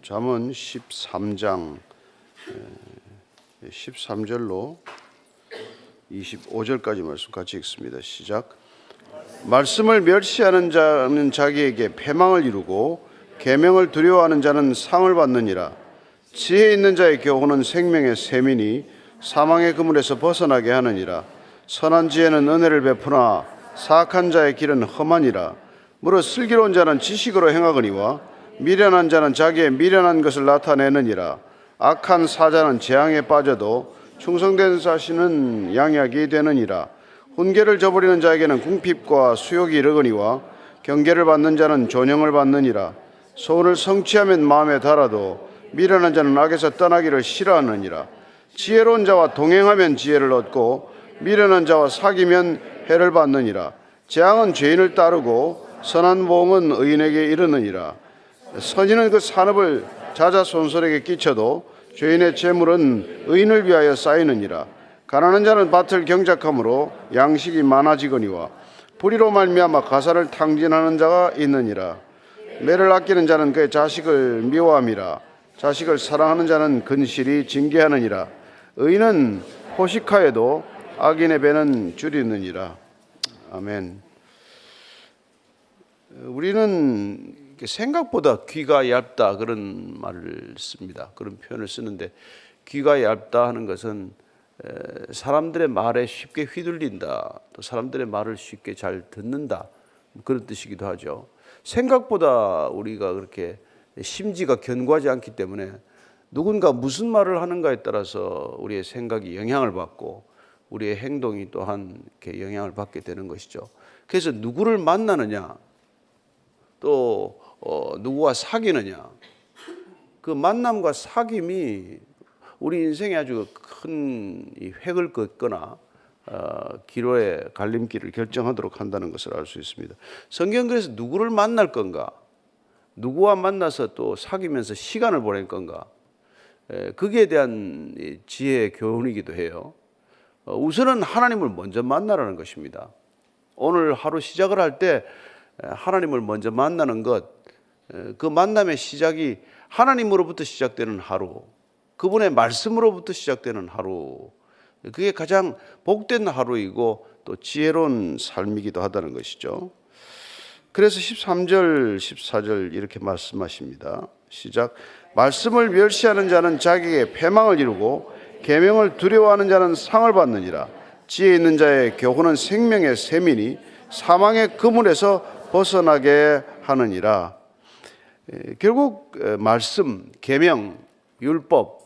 잠언 13장 13절로 25절까지 말씀 같이 읽습니다. 시작. 말씀을 멸시하는 자는 자기에게 패망을 이루고 계명을 두려워하는 자는 상을 받느니라. 지혜 있는 자의 교훈은 생명의 샘이니 사망의 그물에서 벗어나게 하느니라. 선한 지혜는 은혜를 베푸나 사악한 자의 길은 험하니라. 무릇 슬기로운 자는 지식으로 행하거니와 미련한 자는 자기의 미련한 것을 나타내느니라. 악한 사자는 재앙에 빠져도 충성된 사신은 양약이 되느니라. 훈계를 저버리는 자에게는 궁핍과 수욕이 이르거니와 경계를 받는 자는 존영을 받느니라. 소원을 성취하면 마음에 달아도 미련한 자는 악에서 떠나기를 싫어하느니라. 지혜로운 자와 동행하면 지혜를 얻고 미련한 자와 사귀면 해를 받느니라. 재앙은 죄인을 따르고 선한 보응은 의인에게 이르느니라. 선인은 그 산업을 자자손손에게 끼쳐도 죄인의 재물은 의인을 위하여 쌓이느니라. 가난한 자는 밭을 경작함으로 양식이 많아지거니와 불의로 말미암아 가사를 탕진하는 자가 있느니라. 매를 아끼는 자는 그의 자식을 미워함이라. 자식을 사랑하는 자는 근실히 징계하느니라. 의인은 포식하여도 악인의 배는 줄이느니라. 아멘. 우리는 생각보다 귀가 얇다 그런 말을 씁니다. 그런 표현을 쓰는데, 귀가 얇다 하는 것은 사람들의 말에 쉽게 휘둘린다, 또 사람들의 말을 쉽게 잘 듣는다, 그런 뜻이기도 하죠. 생각보다 우리가 그렇게 심지가 견고하지 않기 때문에 누군가 무슨 말을 하는가에 따라서 우리의 생각이 영향을 받고 우리의 행동이 또한 이렇게 영향을 받게 되는 것이죠. 그래서 누구를 만나느냐, 또 누구와 사귀느냐, 그 만남과 사귐이 우리 인생에 아주 큰 획을 긋거나 기로의 갈림길을 결정하도록 한다는 것을 알 수 있습니다. 성경은 그래서 누구를 만날 건가, 누구와 만나서 또 사귀면서 시간을 보낼 건가, 거기에 대한 지혜의 교훈이기도 해요. 우선은 하나님을 먼저 만나라는 것입니다. 오늘 하루 시작을 할 때 하나님을 먼저 만나는 것, 그 만남의 시작이 하나님으로부터 시작되는 하루, 그분의 말씀으로부터 시작되는 하루, 그게 가장 복된 하루이고 또 지혜로운 삶이기도 하다는 것이죠. 그래서 13절, 14절 이렇게 말씀하십니다. 시작. 말씀을 멸시하는 자는 자기에게 패망을 이루고 계명을 두려워하는 자는 상을 받느니라. 지혜 있는 자의 교훈은 생명의 샘이니 사망의 그물에서 벗어나게 하느니라. 결국 말씀, 계명, 율법,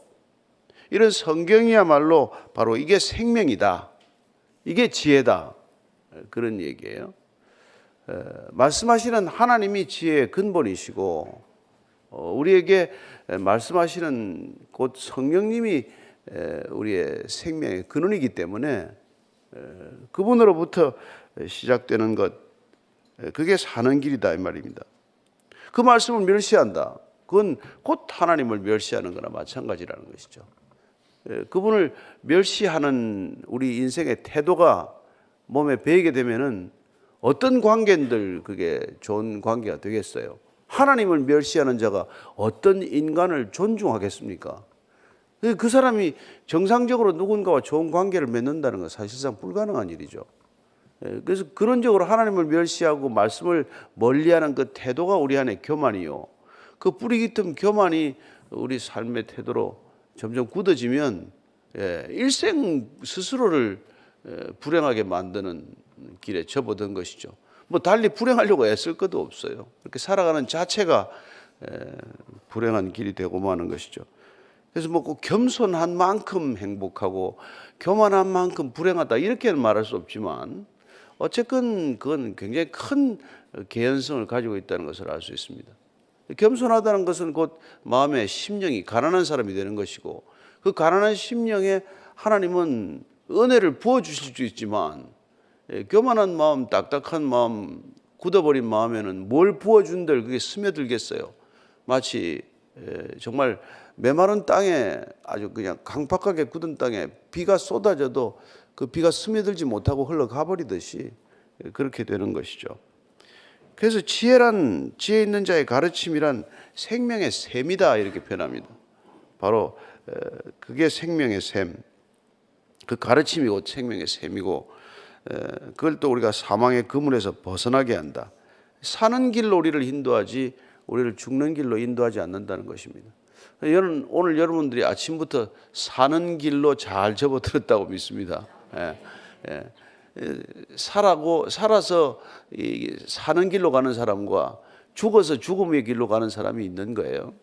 이런 성경이야말로 바로 이게 생명이다, 이게 지혜다, 그런 얘기예요. 말씀하시는 하나님이 지혜의 근본이시고 우리에게 말씀하시는 곧 성령님이 우리의 생명의 근원이기 때문에 그분으로부터 시작되는 것, 그게 사는 길이다 이 말입니다. 그 말씀을 멸시한다, 그건 곧 하나님을 멸시하는 거나 마찬가지라는 것이죠. 그분을 멸시하는 우리 인생의 태도가 몸에 배이게 되면은 어떤 관계들 그게 좋은 관계가 되겠어요? 하나님을 멸시하는 자가 어떤 인간을 존중하겠습니까? 그 사람이 정상적으로 누군가와 좋은 관계를 맺는다는 건 사실상 불가능한 일이죠. 그래서 그런적으로 하나님을 멸시하고 말씀을 멀리하는 그 태도가 우리 안에 교만이요, 그 뿌리 깊은 교만이 우리 삶의 태도로 점점 굳어지면 일생 스스로를 불행하게 만드는 길에 접어든 것이죠. 뭐 달리 불행하려고 애쓸 것도 없어요. 그렇게 살아가는 자체가 불행한 길이 되고 마는 것이죠. 그래서 뭐 꼭 겸손한 만큼 행복하고 교만한 만큼 불행하다 이렇게는 말할 수 없지만 어쨌건 그건 굉장히 큰 개연성을 가지고 있다는 것을 알 수 있습니다. 겸손하다는 것은 곧 마음의 심령이 가난한 사람이 되는 것이고, 그 가난한 심령에 하나님은 은혜를 부어주실 수 있지만 교만한 마음, 딱딱한 마음, 굳어버린 마음에는 뭘 부어준들 그게 스며들겠어요. 마치 정말 메마른 땅에, 아주 그냥 강팍하게 굳은 땅에 비가 쏟아져도 그 비가 스며들지 못하고 흘러가 버리듯이 그렇게 되는 것이죠. 그래서 지혜 있는 자의 가르침이란 생명의 샘이다 이렇게 표현합니다. 바로 그게 생명의 샘, 그 가르침이 곧 생명의 샘이고, 그걸 또 우리가 사망의 그물에서 벗어나게 한다. 사는 길로 우리를 인도하지 우리를 죽는 길로 인도하지 않는다는 것입니다. 저는 오늘 여러분들이 아침부터 사는 길로 잘 접어들었다고 믿습니다. 살아서 사는 길로 가는 사람과 죽어서 죽음의 길로 가는 사람이 있는 거예요.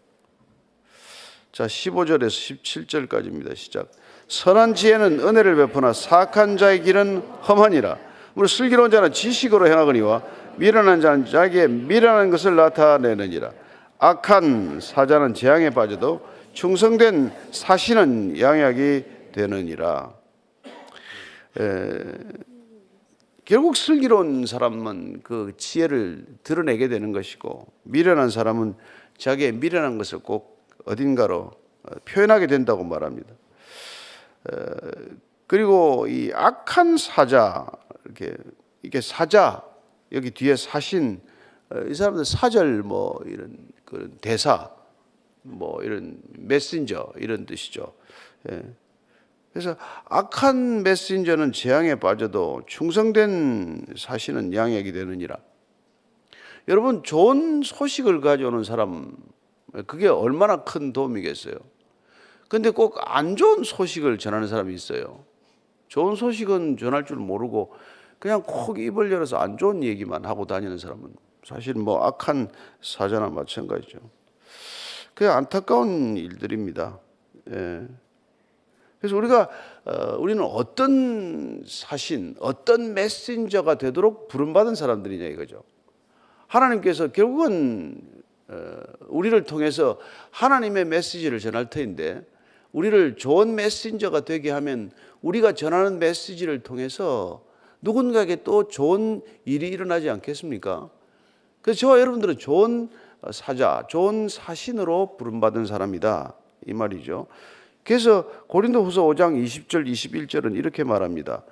자, 15절에서 17절까지입니다. 시작. 선한 지혜는 은혜를 베푸나 사악한 자의 길은 험하니라. 우리 슬기로운 자는 지식으로 행하거니와 미련한 자는 자기의 미련한 것을 나타내느니라. 악한 사자는 재앙에 빠져도 충성된 사신은 양약이 되느니라. 결국 슬기로운 사람은 그 지혜를 드러내게 되는 것이고, 미련한 사람은 자기의 미련한 것을 꼭 어딘가로 표현하게 된다고 말합니다. 그리고 이 악한 사자, 이게 사자, 여기 뒤에 사신, 이 사람들 사절 뭐 이런 그런 대사, 뭐 이런 메신저 이런 뜻이죠. 그래서 악한 메신저는 재앙에 빠져도 충성된 사신은 양약이 되느니라. 여러분, 좋은 소식을 가져오는 사람, 그게 얼마나 큰 도움이겠어요. 근데 꼭 안 좋은 소식을 전하는 사람이 있어요. 좋은 소식은 전할 줄 모르고 그냥 콕 입을 열어서 안 좋은 얘기만 하고 다니는 사람은 사실 뭐 악한 사자나 마찬가지죠. 그게 안타까운 일들입니다. 그래서 우리는 어떤 사신, 어떤 메신저가 되도록 부름받은 사람들이냐 이거죠. 하나님께서 결국은 우리를 통해서 하나님의 메시지를 전할 터인데, 우리를 좋은 메신저가 되게 하면 우리가 전하는 메시지를 통해서 누군가에게 또 좋은 일이 일어나지 않겠습니까? 그래서 저와 여러분들은 좋은 사자, 좋은 사신으로 부름받은 사람이다 이 말이죠. 그래서 고린도후서 5장 20절 21절은 이렇게 말합니다.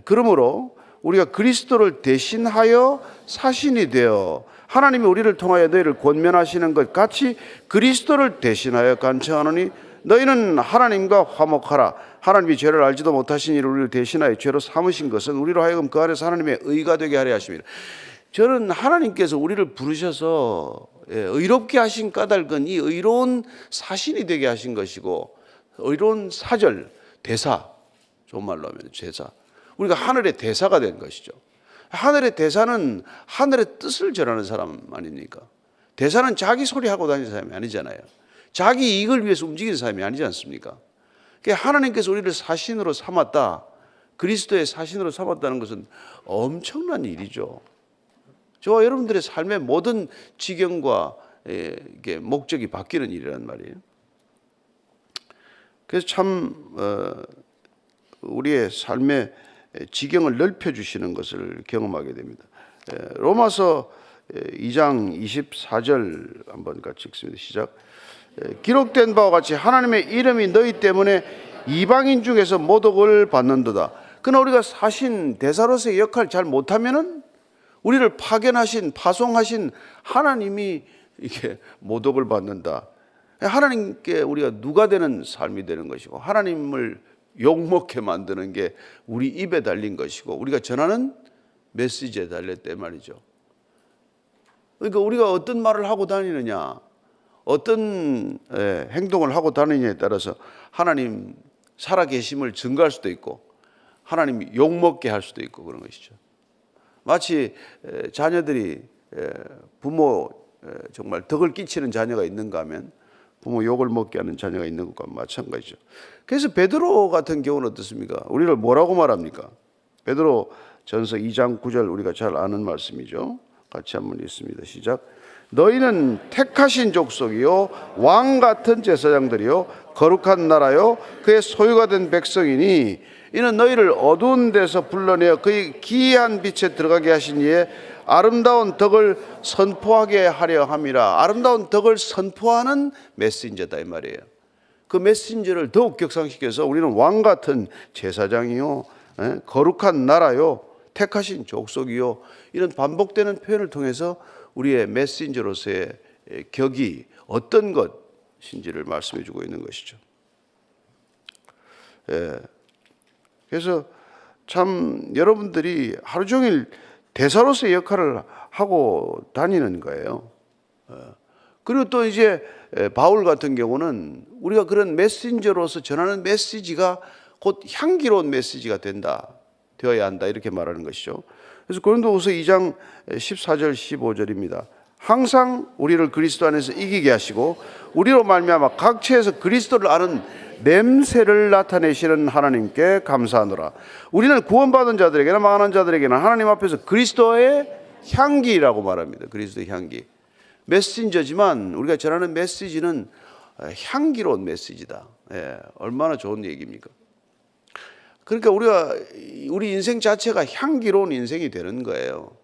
그러므로 우리가 그리스도를 대신하여 사신이 되어 하나님이 우리를 통하여 너희를 권면하시는 것 같이 그리스도를 대신하여 간청하노니 너희는 하나님과 화목하라. 하나님이 죄를 알지도 못하신 이를 우리를 대신하여 죄로 삼으신 것은 우리로 하여금 그 안에서 하나님의 의가 되게 하려 하심이라. 저는 하나님께서 우리를 부르셔서 의롭게 하신 까닭은 이 의로운 사신이 되게 하신 것이고, 의로운 사절, 대사, 좋은 말로 하면 제사, 우리가 하늘의 대사가 된 것이죠. 하늘의 대사는 하늘의 뜻을 전하는 사람 아닙니까? 대사는 자기 소리 하고 다니는 사람이 아니잖아요. 자기 이익을 위해서 움직이는 사람이 아니지 않습니까? 그러니까 하나님께서 우리를 사신으로 삼았다, 그리스도의 사신으로 삼았다는 것은 엄청난 일이죠. 저와 여러분들의 삶의 모든 지경과 목적이 바뀌는 일이란 말이에요. 그래서 참 우리의 삶의 지경을 넓혀주시는 것을 경험하게 됩니다. 로마서 2장 24절 한번 같이 읽습니다. 시작. 기록된 바와 같이 하나님의 이름이 너희 때문에 이방인 중에서 모독을 받는도다. 그러나 우리가 사신 대사로서의 역할을 잘 못하면은 우리를 파견하신, 파송하신 하나님이 이게 모독을 받는다. 하나님께 우리가 누가 되는 삶이 되는 것이고, 하나님을 욕먹게 만드는 게 우리 입에 달린 것이고, 우리가 전하는 메시지에 달렸단 말이죠. 그러니까 우리가 어떤 말을 하고 다니느냐, 어떤 행동을 하고 다니느냐에 따라서 하나님 살아계심을 증거할 수도 있고, 하나님 욕먹게 할 수도 있고 그런 것이죠. 마치 자녀들이 부모 정말 덕을 끼치는 자녀가 있는가 하면 부모 욕을 먹게 하는 자녀가 있는 것과 마찬가지죠. 그래서 베드로 같은 경우는 어떻습니까? 우리를 뭐라고 말합니까? 베드로 전서 2장 9절 우리가 잘 아는 말씀이죠. 같이 한번 읽습니다. 시작. 너희는 택하신 족속이요 왕 같은 제사장들이요 거룩한 나라요 그의 소유가 된 백성이니 이는 너희를 어두운 데서 불러내어 그의 기이한 빛에 들어가게 하신 이의 아름다운 덕을 선포하게 하려 함이라. 아름다운 덕을 선포하는 메신저다 이 말이에요. 그 메신저를 더욱 격상시켜서 우리는 왕 같은 제사장이요 거룩한 나라요 택하신 족속이요 이런 반복되는 표현을 통해서 우리의 메신저로서의 격이 어떤 것인지를 말씀해 주고 있는 것이죠. 그래서 참 여러분들이 하루 종일 대사로서의 역할을 하고 다니는 거예요. 그리고 또 이제 바울 같은 경우는 우리가 그런 메신저로서 전하는 메시지가 곧 향기로운 메시지가 되어야 한다 이렇게 말하는 것이죠. 그래서 고린도후서 2장 14절 15절입니다. 항상 우리를 그리스도 안에서 이기게 하시고 우리로 말미암아 각처에서 그리스도를 아는 냄새를 나타내시는 하나님께 감사하노라. 우리는 구원받은 자들에게나 망하는 자들에게나 하나님 앞에서 그리스도의 향기라고 말합니다. 그리스도의 향기. 메신저지만 우리가 전하는 메시지는 향기로운 메시지다. 얼마나 좋은 얘기입니까? 그러니까 우리 인생 자체가 향기로운 인생이 되는 거예요.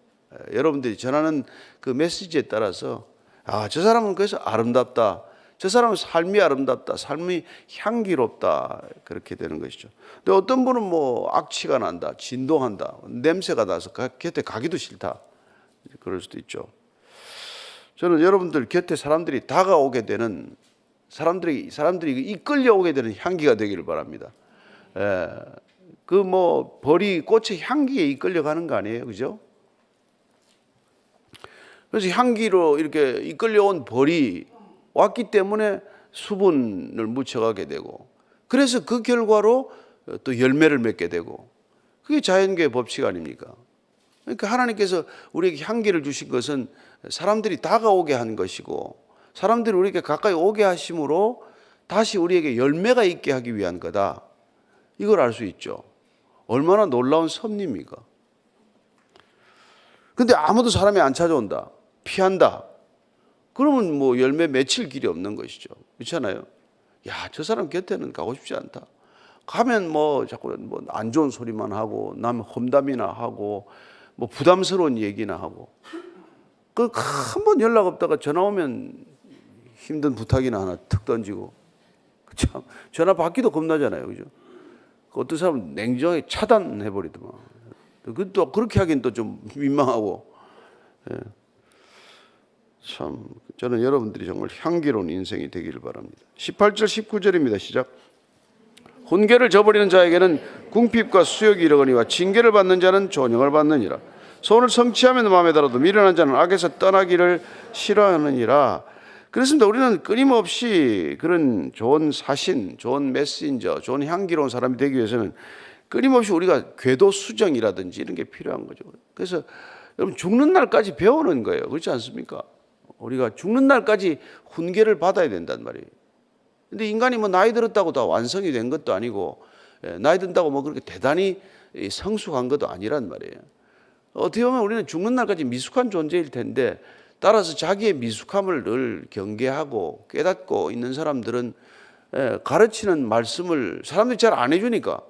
여러분들이 전하는 그 메시지에 따라서 저 사람은 그래서 아름답다. 저 사람은 삶이 아름답다. 삶이 향기롭다. 그렇게 되는 것이죠. 근데 어떤 분은 뭐 악취가 난다. 진동한다. 냄새가 나서 곁에 가기도 싫다. 그럴 수도 있죠. 저는 여러분들 곁에 사람들이 다가오게 되는 사람들이 이끌려오게 되는 향기가 되기를 바랍니다. 그 뭐 벌이 꽃의 향기에 이끌려가는 거 아니에요, 그죠? 그래서 향기로 이렇게 이끌려온 벌이 왔기 때문에 수분을 묻혀가게 되고, 그래서 그 결과로 또 열매를 맺게 되고, 그게 자연계의 법칙 아닙니까? 그러니까 하나님께서 우리에게 향기를 주신 것은 사람들이 다가오게 한 것이고, 사람들이 우리에게 가까이 오게 하심으로 다시 우리에게 열매가 있게 하기 위한 거다. 이걸 알 수 있죠. 얼마나 놀라운 섭리입니까? 근데 아무도 사람이 안 찾아온다. 피한다. 그러면 뭐 열매 맺힐 길이 없는 것이죠. 그렇잖아요. 저 사람 곁에는 가고 싶지 않다. 가면 뭐 자꾸 뭐 안 좋은 소리만 하고, 남 험담이나 하고, 뭐 부담스러운 얘기나 하고. 그 한 번 연락 없다가 전화 오면 힘든 부탁이나 하나 툭 던지고. 참 전화 받기도 겁나잖아요, 그죠? 어떤 사람은 냉정하게 차단해버리더만. 또 그렇게 하긴 또 좀 민망하고. 참 저는 여러분들이 정말 향기로운 인생이 되기를 바랍니다. 18절 19절입니다. 시작. 훈계를 저버리는 자에게는 궁핍과 수욕이 이르거니와 징계를 받는 자는 존영을 받느니라. 소원을 성취하면 마음에 들어도 미련한 자는 악에서 떠나기를 싫어하느니라. 그렇습니다. 우리는 끊임없이 그런 좋은 사신, 좋은 메신저, 좋은 향기로운 사람이 되기 위해서는 끊임없이 우리가 궤도 수정이라든지 이런 게 필요한 거죠. 그래서 여러분 죽는 날까지 배우는 거예요. 그렇지 않습니까? 우리가 죽는 날까지 훈계를 받아야 된단 말이에요. 근데 인간이 뭐 나이 들었다고 다 완성이 된 것도 아니고, 나이 든다고 뭐 그렇게 대단히 성숙한 것도 아니란 말이에요. 어떻게 보면 우리는 죽는 날까지 미숙한 존재일 텐데, 따라서 자기의 미숙함을 늘 경계하고 깨닫고 있는 사람들은 가르치는 말씀을 사람들이 잘 안 해주니까,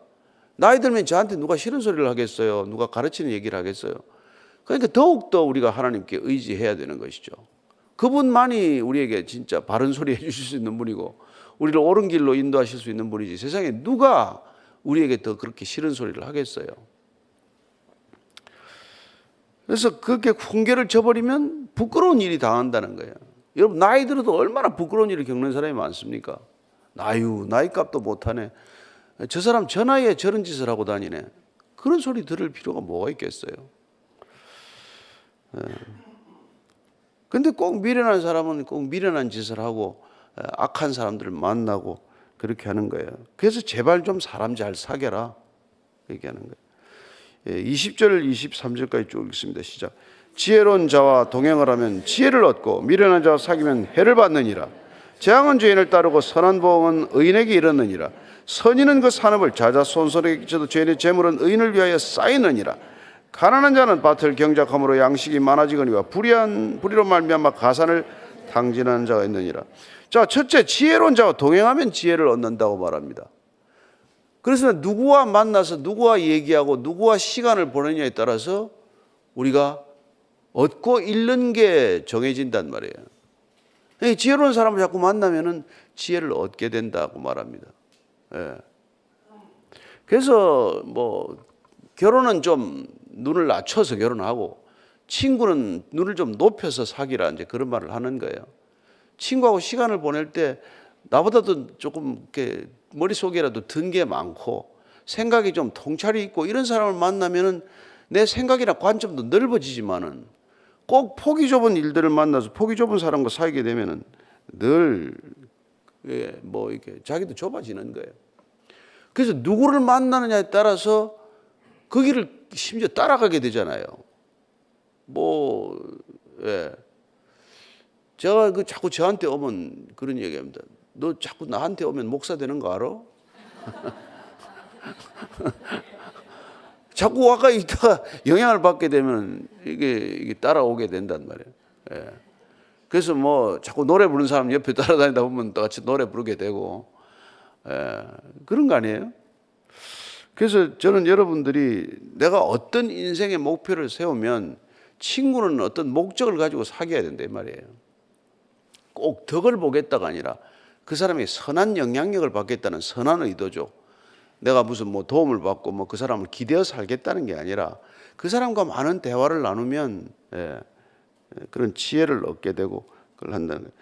나이 들면 저한테 누가 싫은 소리를 하겠어요? 누가 가르치는 얘기를 하겠어요? 그러니까 더욱더 우리가 하나님께 의지해야 되는 것이죠. 그분만이 우리에게 진짜 바른 소리 해주실 수 있는 분이고, 우리를 옳은 길로 인도하실 수 있는 분이지, 세상에 누가 우리에게 더 그렇게 싫은 소리를 하겠어요? 그래서 그렇게 훈계를 저버리면 부끄러운 일이 당한다는 거예요. 여러분 나이 들어도 얼마나 부끄러운 일을 겪는 사람이 많습니까? 나이값도 못하네. 저 사람 저 나이에 저런 짓을 하고 다니네. 그런 소리 들을 필요가 뭐가 있겠어요? 근데 꼭 미련한 사람은 꼭 미련한 짓을 하고 악한 사람들을 만나고 그렇게 하는 거예요. 그래서 제발 좀 사람 잘 사겨라. 그렇게 하는 거예요. 20절 23절까지 쭉 읽습니다. 시작. 지혜로운 자와 동행을 하면 지혜를 얻고 미련한 자와 사귀면 해를 받느니라. 재앙은 죄인을 따르고 선한 보응은 의인에게 이르느니라. 선인은 그 산업을 자자손손에게 끼쳐도 죄인의 재물은 의인을 위하여 쌓이느니라. 가난한 자는 밭을 경작함으로 양식이 많아지거니와 불의로 말미암아 가산을 탕진하는 자가 있느니라. 자, 첫째, 지혜로운 자와 동행하면 지혜를 얻는다고 말합니다. 그래서 누구와 만나서 누구와 얘기하고 누구와 시간을 보내냐에 따라서 우리가 얻고 잃는 게 정해진단 말이에요. 지혜로운 사람을 자꾸 만나면은 지혜를 얻게 된다고 말합니다. 그래서 뭐 결혼은 좀 눈을 낮춰서 결혼하고, 친구는 눈을 좀 높여서 사귀라 이제 그런 말을 하는 거예요. 친구하고 시간을 보낼 때 나보다도 조금 이렇게 머릿속에라도 든 게 많고 생각이 좀 통찰이 있고 이런 사람을 만나면은 내 생각이나 관점도 넓어지지만은 꼭 폭이 좁은 일들을 만나서 폭이 좁은 사람과 사귀게 되면은 늘 뭐 이렇게 자기도 좁아지는 거예요. 그래서 누구를 만나느냐에 따라서 그 길을 심지어 따라가게 되잖아요. 뭐, 예. 제가 그 자꾸 저한테 오면 그런 얘기합니다. 너 자꾸 나한테 오면 목사 되는 거 알아? 자꾸 아까 있다가 영향을 받게 되면 이게 따라오게 된단 말이에요. 예. 그래서 뭐 자꾸 노래 부르는 사람 옆에 따라다니다 보면 또 같이 노래 부르게 되고, 예. 그런 거 아니에요? 그래서 저는 여러분들이 내가 어떤 인생의 목표를 세우면 친구는 어떤 목적을 가지고 사귀어야 된다 이 말이에요. 꼭 덕을 보겠다가 아니라 그 사람이 선한 영향력을 받겠다는 선한 의도죠. 내가 무슨 뭐 도움을 받고 뭐 그 사람을 기대어 살겠다는 게 아니라 그 사람과 많은 대화를 나누면 그런 지혜를 얻게 되고 그걸 한다는 거예요.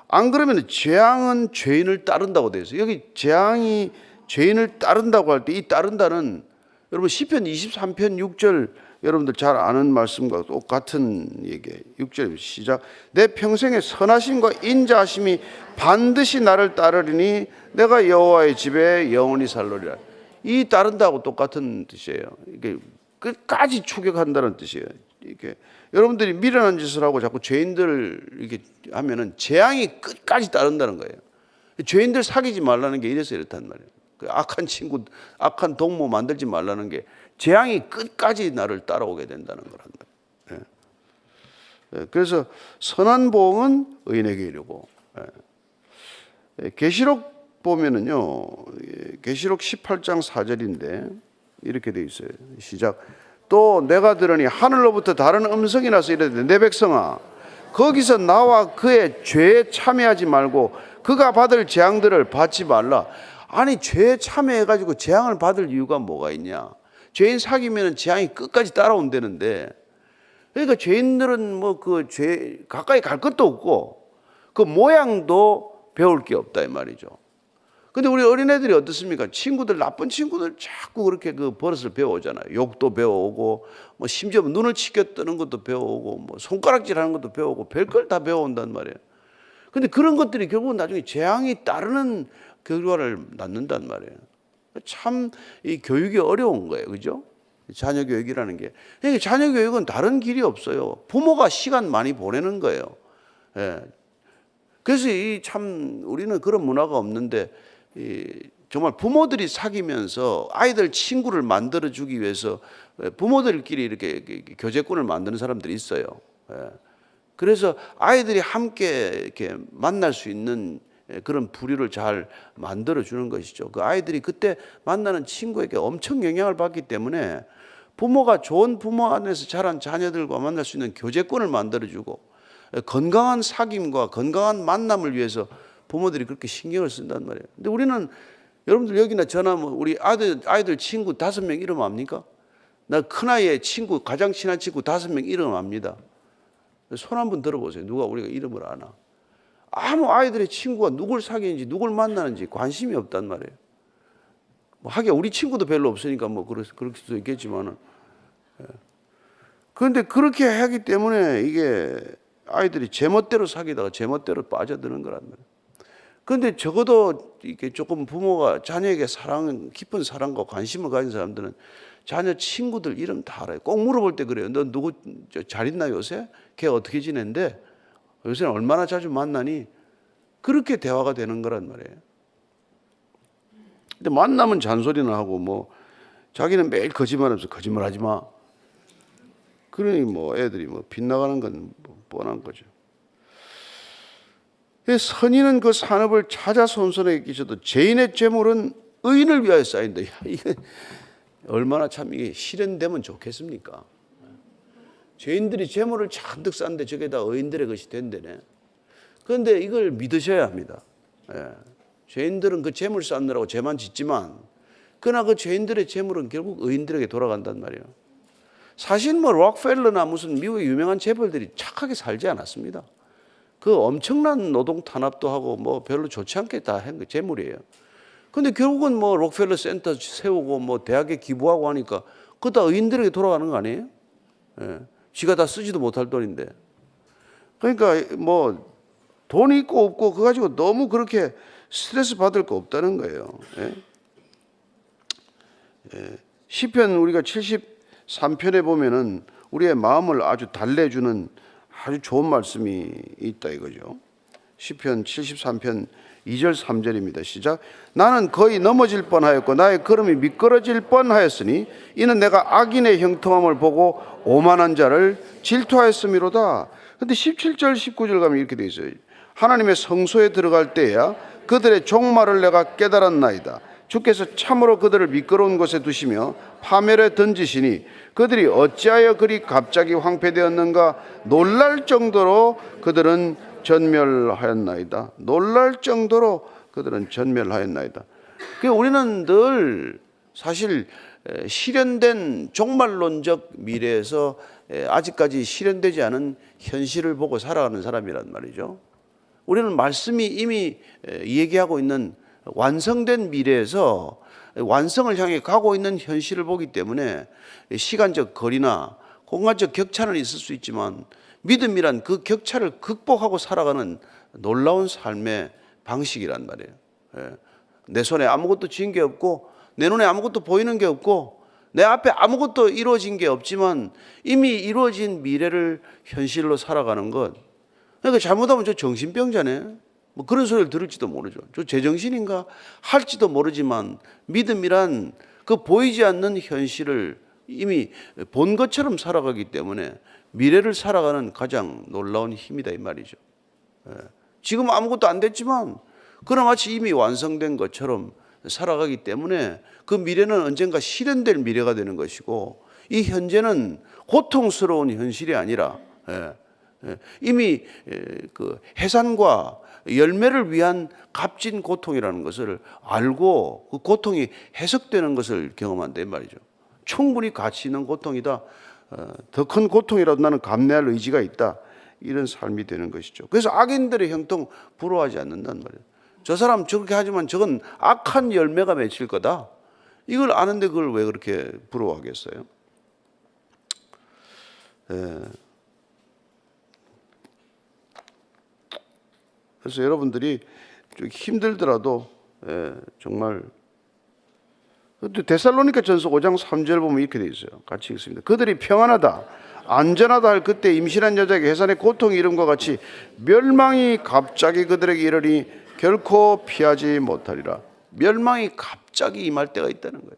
안 그러면 재앙은 죄인을 따른다고 되어 있어요. 여기 재앙이 죄인을 따른다고 할 때 이 따른다는 여러분 시편 23편 6절 여러분들 잘 아는 말씀과 똑같은 얘기예요. 6절 시작. 내 평생의 선하심과 인자하심이 반드시 나를 따르리니 내가 여호와의 집에 영원히 살리리라. 이 따른다고 똑같은 뜻이에요. 이게 끝까지 추격한다는 뜻이에요. 이게 여러분들이 미련한 짓을 하고 자꾸 죄인들 이렇게 하면은 재앙이 끝까지 따른다는 거예요. 죄인들 사귀지 말라는 게 이래서 이렇단 말이에요. 그 악한 친구, 악한 동무 만들지 말라는 게 재앙이 끝까지 나를 따라오게 된다는 거란다. 그래서 선한 보응은 의인에게 이르고. 계시록 보면은요, 계시록 18장 4절인데 이렇게 돼 있어요. 시작. 또 내가 들으니 하늘로부터 다른 음성이 나서 이르되 내 백성아 거기서 나와 그의 죄에 참여하지 말고 그가 받을 재앙들을 받지 말라. 아니 죄에 참여해가지고 재앙을 받을 이유가 뭐가 있냐? 죄인 사귀면 재앙이 끝까지 따라온다는데, 그러니까 죄인들은 뭐 그 죄 가까이 갈 것도 없고 그 모양도 배울 게 없다 이 말이죠. 근데 우리 어린애들이 어떻습니까? 친구들, 나쁜 친구들 자꾸 그렇게 그 버릇을 배워오잖아요. 욕도 배워오고, 뭐 심지어 눈을 치켜 뜨는 것도 배워오고, 뭐 손가락질 하는 것도 배워오고, 별걸 다 배워온단 말이에요. 근데 그런 것들이 결국은 나중에 재앙이 따르는 결과를 낳는단 말이에요. 참 이 교육이 어려운 거예요. 그죠? 자녀 교육이라는 게. 그러니까 자녀 교육은 다른 길이 없어요. 부모가 시간 많이 보내는 거예요. 예. 그래서 이 참 우리는 그런 문화가 없는데, 정말 부모들이 사귀면서 아이들 친구를 만들어 주기 위해서 부모들끼리 이렇게 교제권을 만드는 사람들이 있어요. 그래서 아이들이 함께 이렇게 만날 수 있는 그런 부류를 잘 만들어 주는 것이죠. 그 아이들이 그때 만나는 친구에게 엄청 영향을 받기 때문에 부모가 좋은 부모 안에서 자란 자녀들과 만날 수 있는 교제권을 만들어 주고 건강한 사귐과 건강한 만남을 위해서 부모들이 그렇게 신경을 쓴단 말이에요. 근데 우리는 여러분들 여기나 저나 뭐 우리 아이들 친구 5명 이름 압니까? 나 큰아이의 친구, 가장 친한 친구 5명 이름 압니다. 손 한번 들어보세요. 누가 우리가 이름을 아나? 아무 아이들의 친구가 누굴 사귀는지 누굴 만나는지 관심이 없단 말이에요. 뭐 하긴 우리 친구도 별로 없으니까 뭐 그럴 수도 있겠지만은. 그런데 그렇게 하기 때문에 이게 아이들이 제멋대로 사귀다가 제멋대로 빠져드는 거란 말이에요. 그런데 적어도 이게 조금 부모가 자녀에게 깊은 사랑과 관심을 가진 사람들은 자녀 친구들 이름 다 알아요. 꼭 물어볼 때 그래요. 너 누구 잘 있나 요새? 걔 어떻게 지낸대? 요새는 얼마나 자주 만나니? 그렇게 대화가 되는 거란 말이에요. 근데 만나면 잔소리나 하고 뭐 자기는 매일 거짓말하면서 거짓말하지 마. 그러니 뭐 애들이 뭐 빗나가는 건 뻔한 거죠. 선인은 그 산업을 찾아 손손에 끼쳐도 죄인의 재물은 의인을 위하여 쌓인다. 이게 얼마나 참 이게 실현되면 좋겠습니까? 죄인들이 재물을 잔뜩 쌓는데 저게 다 의인들의 것이 된다네. 그런데 이걸 믿으셔야 합니다. 죄인들은 그 재물 쌓느라고 죄만 짓지만 그러나 그 죄인들의 재물은 결국 의인들에게 돌아간단 말이에요. 사실 뭐 록펠러나 무슨 미국의 유명한 재벌들이 착하게 살지 않았습니다. 그 엄청난 노동 탄압도 하고 뭐 별로 좋지 않게 다 한 게 재물이에요. 근데 결국은 뭐 록펠러 센터 세우고 뭐 대학에 기부하고 하니까 그거 다 의인들에게 돌아가는 거 아니에요? 예. 지가 다 쓰지도 못할 돈인데. 그러니까 뭐 돈이 있고 없고 그거 가지고 너무 그렇게 스트레스 받을 거 없다는 거예요. 예? 예. 시편 우리가 73편에 보면은 우리의 마음을 아주 달래주는 아주 좋은 말씀이 있다 이거죠. 시편 73편 2절 3절입니다. 시작. 나는 거의 넘어질 뻔하였고 나의 걸음이 미끄러질 뻔하였으니 이는 내가 악인의 형통함을 보고 오만한 자를 질투하였음이로다. 근데 17절 19절 가면 이렇게 돼 있어요. 하나님의 성소에 들어갈 때야 그들의 종말을 내가 깨달았나이다. 주께서 참으로 그들을 미끄러운 곳에 두시며 파멸에 던지시니 그들이 어찌하여 그리 갑자기 황폐되었는가. 놀랄 정도로 그들은 전멸하였나이다. 놀랄 정도로 그들은 전멸하였나이다. 우리는 늘 사실 실현된 종말론적 미래에서 아직까지 실현되지 않은 현실을 보고 살아가는 사람이란 말이죠. 우리는 말씀이 이미 얘기하고 있는 완성된 미래에서 완성을 향해 가고 있는 현실을 보기 때문에 시간적 거리나 공간적 격차는 있을 수 있지만 믿음이란 그 격차를 극복하고 살아가는 놀라운 삶의 방식이란 말이에요. 내 손에 아무것도 쥔 게 없고 내 눈에 아무것도 보이는 게 없고 내 앞에 아무것도 이루어진 게 없지만 이미 이루어진 미래를 현실로 살아가는 것. 그러니까 잘못하면 저 정신병자네. 뭐 그런 소리를 들을지도 모르죠. 저 제정신인가 할지도 모르지만 믿음이란 그 보이지 않는 현실을 이미 본 것처럼 살아가기 때문에 미래를 살아가는 가장 놀라운 힘이다 이 말이죠. 지금 아무것도 안 됐지만 그나 마치 이미 완성된 것처럼 살아가기 때문에 그 미래는 언젠가 실현될 미래가 되는 것이고 이 현재는 고통스러운 현실이 아니라 이미 그 해산과 열매를 위한 값진 고통이라는 것을 알고 그 고통이 해석되는 것을 경험한다 이 말이죠. 충분히 가치 있는 고통이다. 더 큰 고통이라도 나는 감내할 의지가 있다. 이런 삶이 되는 것이죠. 그래서 악인들의 형통 부러워하지 않는단 말이에요. 저 사람 저렇게 하지만 저건 악한 열매가 맺힐 거다. 이걸 아는데 그걸 왜 그렇게 부러워하겠어요? 그래서 여러분들이 좀 힘들더라도 정말 데살로니가 전서 5장 3절 보면 이렇게 돼 있어요. 같이 읽습니다. 그들이 평안하다 안전하다 할 그때 임신한 여자에게 해산의 고통이 이름과 같이 멸망이 갑자기 그들에게 이르니 결코 피하지 못하리라. 멸망이 갑자기 임할 때가 있다는 거예요.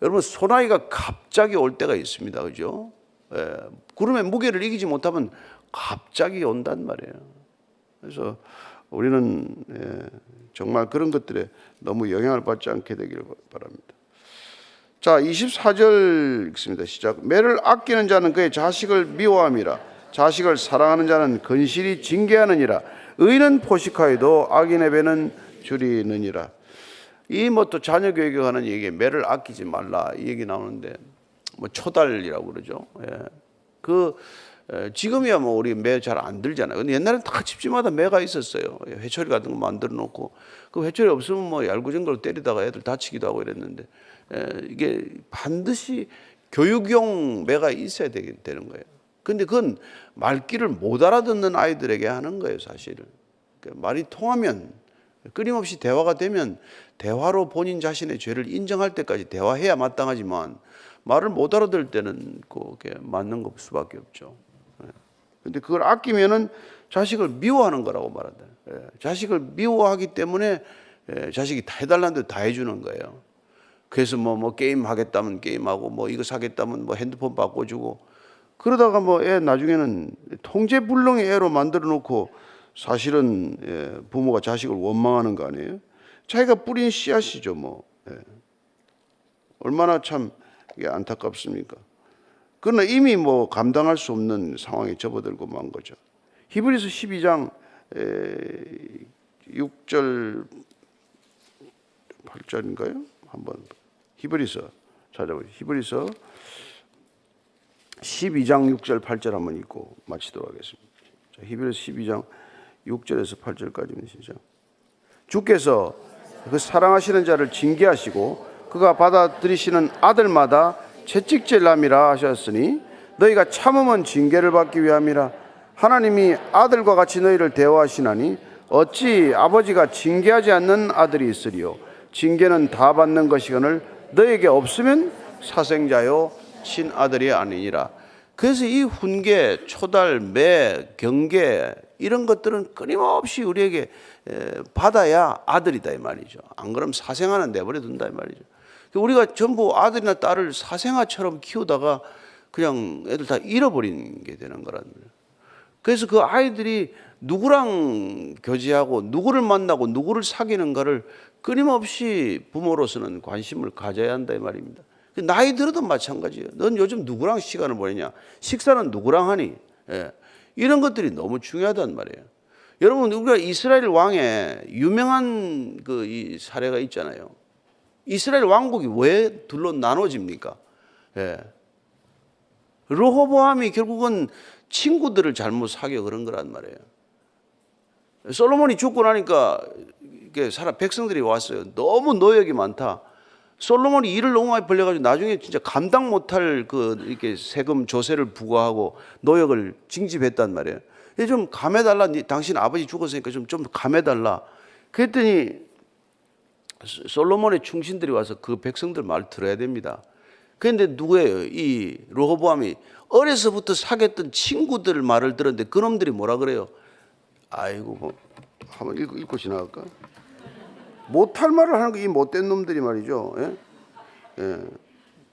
여러분 소나기가 갑자기 올 때가 있습니다. 그죠? 구름의 무게를 이기지 못하면 갑자기 온단 말이에요. 그래서 우리는 정말 그런 것들에 너무 영향을 받지 않게 되기를 바랍니다. 자, 24절 읽습니다. 시작. 매를 아끼는 자는 그의 자식을 미워함이라. 자식을 사랑하는 자는 건실히 징계하느니라. 의인은 포식하여도 악인의 배는 줄이느니라. 이 뭐 또 자녀 교육에 관한 얘기에 매를 아끼지 말라 이 얘기 나오는데 뭐 초달이라고 그러죠. 지금이야 뭐 우리 매 잘 안 들잖아요. 근데 옛날에는 다 집집마다 매가 있었어요. 회초리 같은 거 만들어 놓고 그 회초리 없으면 뭐 얄구정거로 때리다가 애들 다치기도 하고 이랬는데 이게 반드시 교육용 매가 있어야 되는 거예요. 근데 그건 말귀를 못 알아듣는 아이들에게 하는 거예요, 사실은. 그러니까 말이 통하면 끊임없이 대화가 되면 대화로 본인 자신의 죄를 인정할 때까지 대화해야 마땅하지만 말을 못 알아들 때는 그게 맞는 것 수밖에 없죠. 근데 그걸 아끼면은 자식을 미워하는 거라고 말한다. 자식을 미워하기 때문에 자식이 다 해달라는 대로 다 해주는 거예요. 그래서 뭐 게임 하겠다면 게임하고 뭐 이거 사겠다면 뭐 핸드폰 바꿔주고 그러다가 뭐 애 나중에는 통제불능의 애로 만들어 놓고 사실은 부모가 자식을 원망하는 거 아니에요? 자기가 뿌린 씨앗이죠 뭐. 얼마나 참 이게 안타깝습니까? 그러나 이미 뭐 감당할 수 없는 상황에 접어들고 만 거죠. 히브리서 12장 6절 8절인가요? 한번 히브리서 찾아보죠. 히브리서 12장 6절 8절 한번 읽고 마치도록 하겠습니다. 자, 히브리서 12장 6절에서 8절까지는 진짜 주께서 그 사랑하시는 자를 징계하시고 그가 받아들이시는 아들마다 채찍질남이라 하셨으니 너희가 참으면 징계를 받기 위함이라. 하나님이 아들과 같이 너희를 대우하시나니 어찌 아버지가 징계하지 않는 아들이 있으리요. 징계는 다 받는 것이거늘 너희에게 없으면 사생자요 친아들이 아니니라. 그래서 이 훈계, 초달, 매, 경계 이런 것들은 끊임없이 우리에게 받아야 아들이다 이 말이죠. 안 그러면 사생아는 내버려 둔다 이 말이죠. 우리가 전부 아들이나 딸을 사생아처럼 키우다가 그냥 애들 다 잃어버린 게 되는 거란 말이에요. 그래서 그 아이들이 누구랑 교제하고 누구를 만나고 누구를 사귀는가를 끊임없이 부모로서는 관심을 가져야 한다 이 말입니다. 나이 들어도 마찬가지예요. 넌 요즘 누구랑 시간을 보내냐? 식사는 누구랑 하니? 예. 이런 것들이 너무 중요하단 말이에요. 여러분, 우리가 이스라엘 왕의 유명한 이 사례가 있잖아요. 이스라엘 왕국이 왜 둘로 나눠집니까? 예. 르호보암이 결국은 친구들을 잘못 사귀어 그런 거란 말이에요. 솔로몬이 죽고 나니까 백성들이 왔어요. 너무 노역이 많다. 솔로몬이 일을 너무 많이 벌려가지고 나중에 진짜 감당 못할 이렇게 세금 조세를 부과하고 노역을 징집했단 말이에요. 좀 감해달라. 당신 아버지 죽었으니까 좀 감해달라. 그랬더니 솔로몬의 충신들이 와서 그 백성들 말 들어야 됩니다. 그런데 누구예요? 이 르호보암이 어려서부터 사귀었던 친구들 말을 들었는데 그놈들이 뭐라 그래요? 아이고 뭐 한번 읽고 지나갈까? 못할 말을 하는 이 못된 놈들이 말이죠. 예? 예.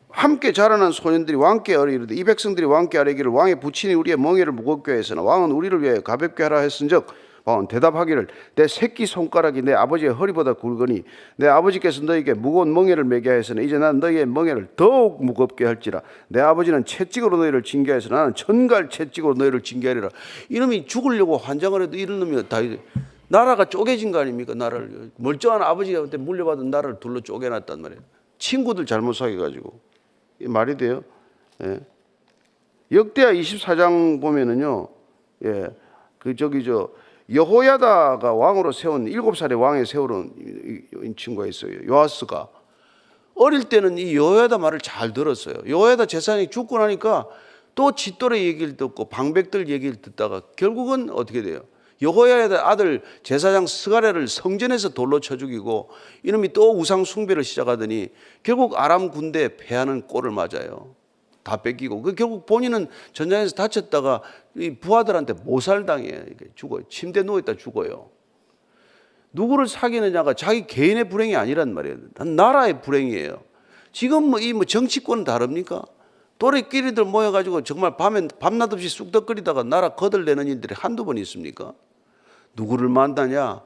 함께 자라난 소년들이 왕께 아뢰이르되 이 백성들이 왕께 아뢰기를 왕의 부친이 우리의 멍에를 무겁게 하였으나 왕은 우리를 위해 가볍게 하라 했은즉 왕은 대답하기를 내 새끼 손가락이 내 아버지의 허리보다 굵으니 내 아버지께서 너에게 무거운 멍에를 매게 하였으나 이제 난 너희의 멍에를 더욱 무겁게 할지라. 내 아버지는 채찍으로 너희를 징계하였으나 나는 천갈 채찍으로 너희를 징계하리라. 이놈이 죽으려고 환장을 해도 이런 놈이 다 나라가 쪼개진 거 아닙니까? 나라를 멀쩡한 아버지한테 물려받은 나라를 둘로 쪼개놨단 말이에요. 친구들 잘못 사귀어가지고 이 말이 돼요? 예. 역대하 24장 보면은요, 예, 여호야다가 왕으로 세운 7살의 왕에 세우는 친구가 있어요. 요아스가 어릴 때는 이 여호야다 말을 잘 들었어요. 여호야다 제사장이 죽고 나니까 또 쥐또래 얘기를 듣고 방백들 얘기를 듣다가 결국은 어떻게 돼요? 여호야다 아들 제사장 스가랴를 성전에서 돌로 쳐 죽이고 이놈이 또 우상 숭배를 시작하더니 결국 아람 군대에 패하는 꼴을 맞아요. 다 뺏기고 결국 본인은 전장에서 다쳤다가 이 부하들한테 모살당해 죽어요. 침대에 누워있다 죽어요. 누구를 사귀느냐가 자기 개인의 불행이 아니란 말이에요. 나라의 불행이에요. 지금 정치권은 다릅니까? 또래끼리들 모여가지고 정말 밤낮 없이 쑥덕거리다가 나라 거들내는 일들이 한두 번 있습니까? 누구를 만나냐?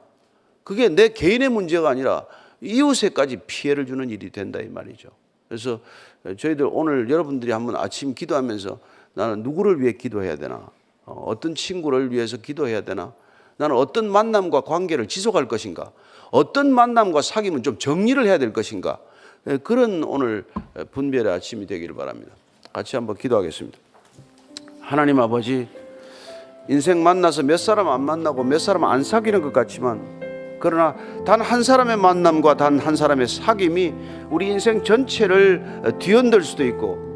그게 내 개인의 문제가 아니라 이웃에까지 피해를 주는 일이 된다 이 말이죠. 그래서 저희들 오늘 여러분들이 한번 아침 기도하면서 나는 누구를 위해 기도해야 되나? 어떤 친구를 위해서 기도해야 되나? 나는 어떤 만남과 관계를 지속할 것인가? 어떤 만남과 사귐은 좀 정리를 해야 될 것인가? 그런 오늘 분별의 아침이 되기를 바랍니다. 같이 한번 기도하겠습니다. 하나님 아버지, 인생 만나서 몇 사람 안 만나고 몇 사람 안 사귀는 것 같지만 그러나 단 한 사람의 만남과 단 한 사람의 사귐이 우리 인생 전체를 뒤흔들 수도 있고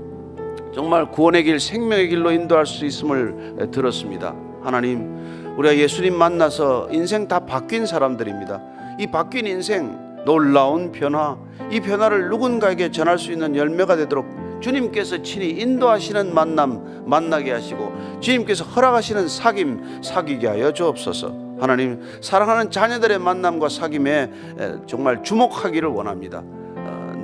정말 구원의 길, 생명의 길로 인도할 수 있음을 들었습니다. 하나님, 우리가 예수님 만나서 인생 다 바뀐 사람들입니다. 이 바뀐 인생, 놀라운 변화, 이 변화를 누군가에게 전할 수 있는 열매가 되도록 주님께서 친히 인도하시는 만남 만나게 하시고 주님께서 허락하시는 사귐 사귀게 하여 주옵소서. 하나님, 사랑하는 자녀들의 만남과 사귐에 정말 주목하기를 원합니다.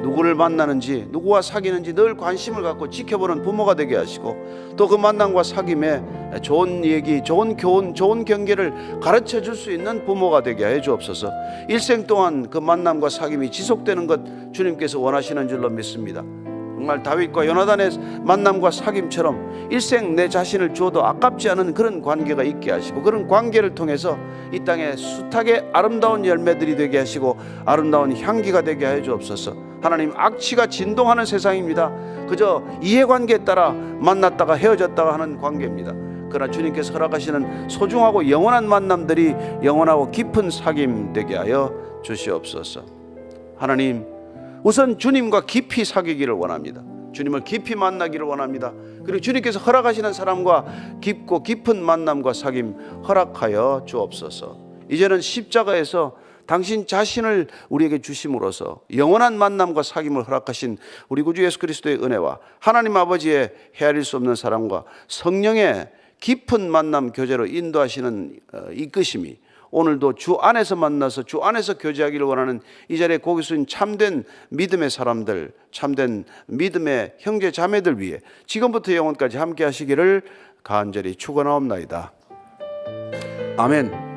누구를 만나는지 누구와 사귀는지 늘 관심을 갖고 지켜보는 부모가 되게 하시고 또 그 만남과 사귐에 좋은 얘기, 좋은 교훈, 좋은 경계를 가르쳐 줄 수 있는 부모가 되게 해 주옵소서. 일생 동안 그 만남과 사귐이 지속되는 것 주님께서 원하시는 줄로 믿습니다. 정말 다윗과 요나단의 만남과 사귐처럼 일생 내 자신을 주어도 아깝지 않은 그런 관계가 있게 하시고 그런 관계를 통해서 이 땅에 숱하게 아름다운 열매들이 되게 하시고 아름다운 향기가 되게 하여 주옵소서. 하나님, 악취가 진동하는 세상입니다. 그저 이해관계에 따라 만났다가 헤어졌다가 하는 관계입니다. 그러나 주님께서 허락하시는 소중하고 영원한 만남들이 영원하고 깊은 사귐 되게 하여 주시옵소서. 하나님, 우선 주님과 깊이 사귀기를 원합니다. 주님을 깊이 만나기를 원합니다. 그리고 주님께서 허락하시는 사람과 깊고 깊은 만남과 사귐 허락하여 주옵소서. 이제는 십자가에서 당신 자신을 우리에게 주심으로써 영원한 만남과 사귐을 허락하신 우리 구주 예수 그리스도의 은혜와 하나님 아버지의 헤아릴 수 없는 사랑과 성령의 깊은 만남 교제로 인도하시는 이끄심이 오늘도 주 안에서 만나서 주 안에서 교제하기를 원하는 이 자리에 고개 숙인 참된 믿음의 사람들, 참된 믿음의 형제 자매들 위해 지금부터 영원까지 함께 하시기를 간절히 축원하옵나이다. 아멘.